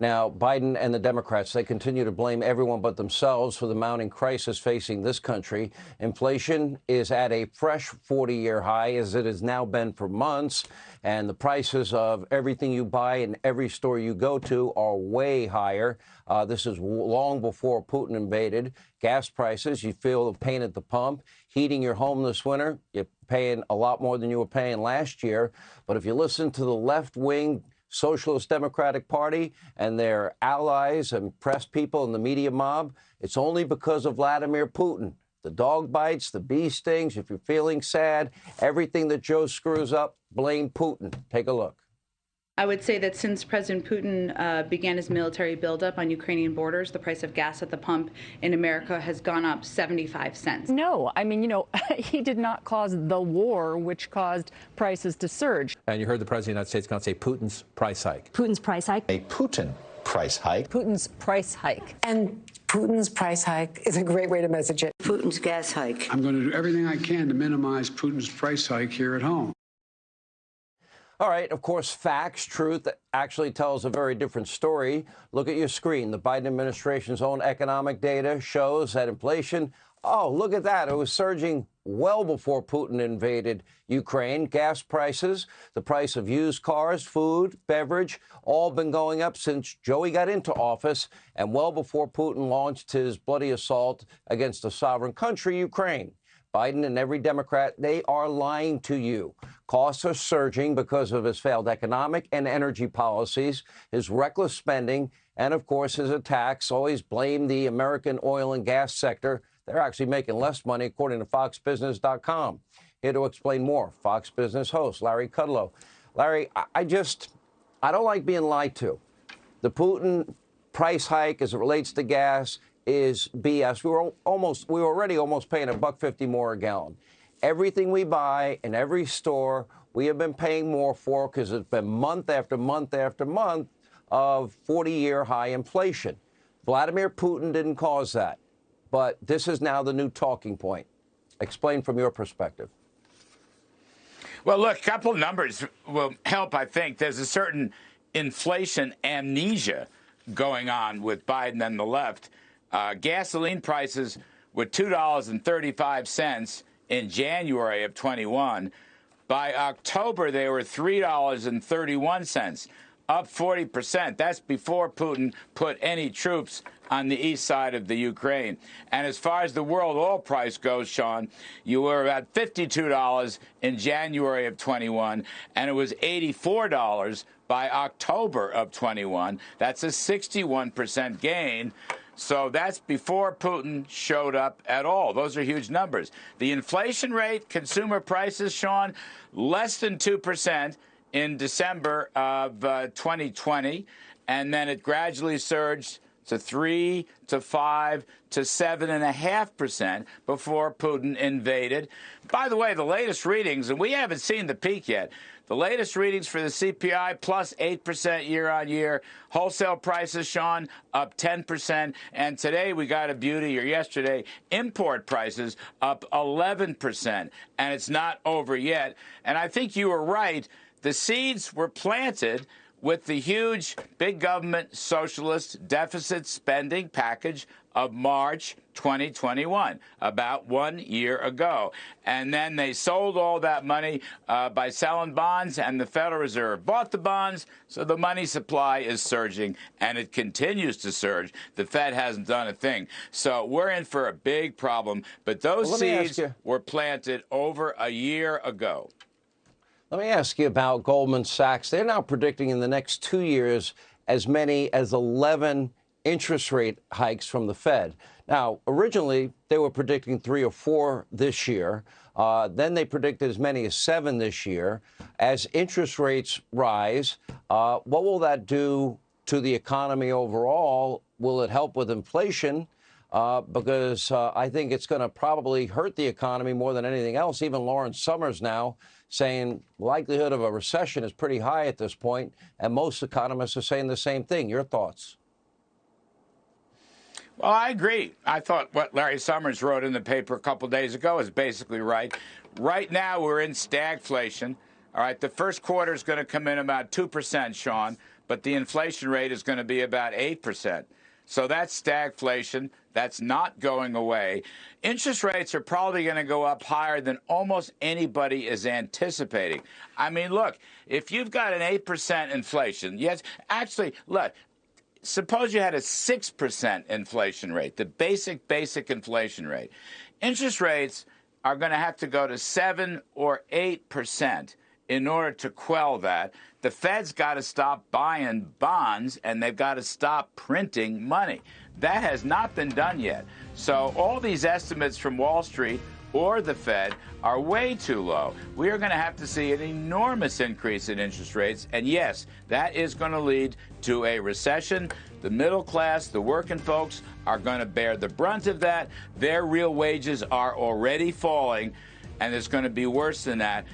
Now, Biden and the Democrats, they continue to blame everyone but themselves for the mounting crisis facing this country. Inflation is at a fresh 40-year high, as it has now been for months, and the prices of everything you buy in every store you go to are way higher. This is long before Putin invaded. Gas prices, you feel the pain at the pump. Heating your home this winter, you're paying a lot more than you were paying last year. But if you listen to the left-wing Socialist Democratic Party and their allies and press people and the media mob, it's only because of Vladimir Putin. The dog bites, the bee stings, if you're feeling sad, everything that Joe screws up, blame Putin. Take a look. I would say that since President Putin began his military buildup on Ukrainian borders, the price of gas at the pump in America has gone up 75 cents. No, I mean, he did not cause the war, which caused prices to surge. And you heard the President of the United States going to say Putin's price hike. Putin's price hike. A Putin price hike. Putin's price hike. And Putin's price hike is a great way to message it. Putin's gas hike. I'm going to do everything I can to minimize Putin's price hike here at home. All right, of course, facts, truth actually tells a very different story. Look at your screen. The Biden administration's own economic data shows that inflation, oh, look at that. It was surging well before Putin invaded Ukraine. Gas prices, the price of used cars, food, beverage, all been going up since Joey got into office and well before Putin launched his bloody assault against a sovereign country, Ukraine. Biden and every Democrat, they are lying to you. Costs are surging because of his failed economic and energy policies, his reckless spending, and, of course, his attacks. Always blame the American oil and gas sector. They're actually making less money, according to FoxBusiness.com. Here to explain more, Fox Business host Larry Kudlow. Larry, I don't like being lied to. The Putin price hike as it relates to gas is BS. We were already almost paying $1.50 more a gallon. Everything we buy in every store, we have been paying more for because it's been month after month after month of 40-year high inflation. Vladimir Putin didn't cause that, but this is now the new talking point. Explain from your perspective. Well, look, a couple of numbers will help, I think. There's a certain inflation amnesia going on with Biden and the left. Gasoline prices were $2.35 in January of 21. By October, they were $3.31, up 40%. That's before Putin put any troops on the east side of the Ukraine. And as far as the world oil price goes, Sean, you were about $52 in January of 21, and it was $84 by October of 21. That's a 61% gain. So that's before Putin showed up at all. Those are huge numbers. The inflation rate, consumer prices, Sean, less than 2% in December of 2020, and then it gradually surged to 3 to 5 to 7.5% before Putin invaded. By the way, the latest readings, and we haven't seen the peak yet, the latest readings for the CPI plus 8% year on year. Wholesale prices, Sean, up 10%. And today we got a beauty, or yesterday, import prices up 11%. And it's not over yet. And I think you were right. The seeds were planted with the huge big government socialist deficit spending package of March 2021, about 1 year ago. And then they sold all that money by selling bonds, and the Federal Reserve bought the bonds, so the money supply is surging, and it continues to surge. The Fed hasn't done a thing. So we're in for a big problem, but those seeds were planted over a year ago. Let me ask you about Goldman Sachs. They're now predicting in the next 2 years as many as 11 interest rate hikes from the Fed. Now, originally, they were predicting 3 or 4 this year. Then they predicted as many as 7 this year. As interest rates rise, what will that do to the economy overall? Will it help with inflation? Because I think it's going to probably hurt the economy more than anything else. Even Lawrence Summers now saying likelihood of a recession is pretty high at this point, and most economists are saying the same thing. Your thoughts? Well, I agree. I thought what Larry Summers wrote in the paper a couple days ago is basically right. Right now, we're in stagflation. All right, the first quarter is going to come in about 2%, Sean. but the inflation rate is going to be about 8%. So that's stagflation. That's not going away. Interest rates are probably going to go up higher than almost anybody is anticipating. I mean, look, if you've got an 8% inflation, yes, actually, look, suppose you had a 6% inflation rate, the basic inflation rate. Interest rates are going to have to go to 7 or 8% in order to quell that. The Fed's got to stop buying bonds, and they've got to stop printing money. That has not been done yet. So all these estimates from Wall Street or the Fed are way too low. We are going to have to see an enormous increase in interest rates. And yes, that is going to lead to a recession. The middle class, the working folks are going to bear the brunt of that. Their real wages are already falling, and it's going to be worse than that.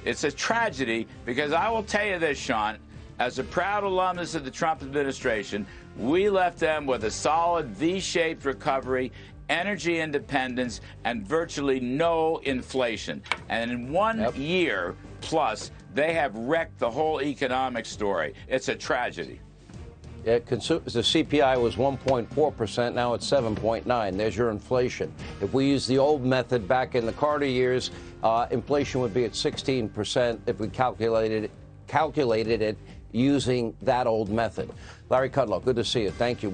It's a tragedy because I will tell you this, Sean, as a proud alumnus of the Trump administration, we left them with a solid V-shaped recovery, energy independence, and virtually no inflation. And in one year plus, they have wrecked the whole economic story. It's a tragedy. The CPI was 1.4%. Now it's 7.9. There's your inflation. If we use the old method back in the Carter years, inflation would be at 16% if we calculated it using that old method. Larry Kudlow, good to see you. Thank you.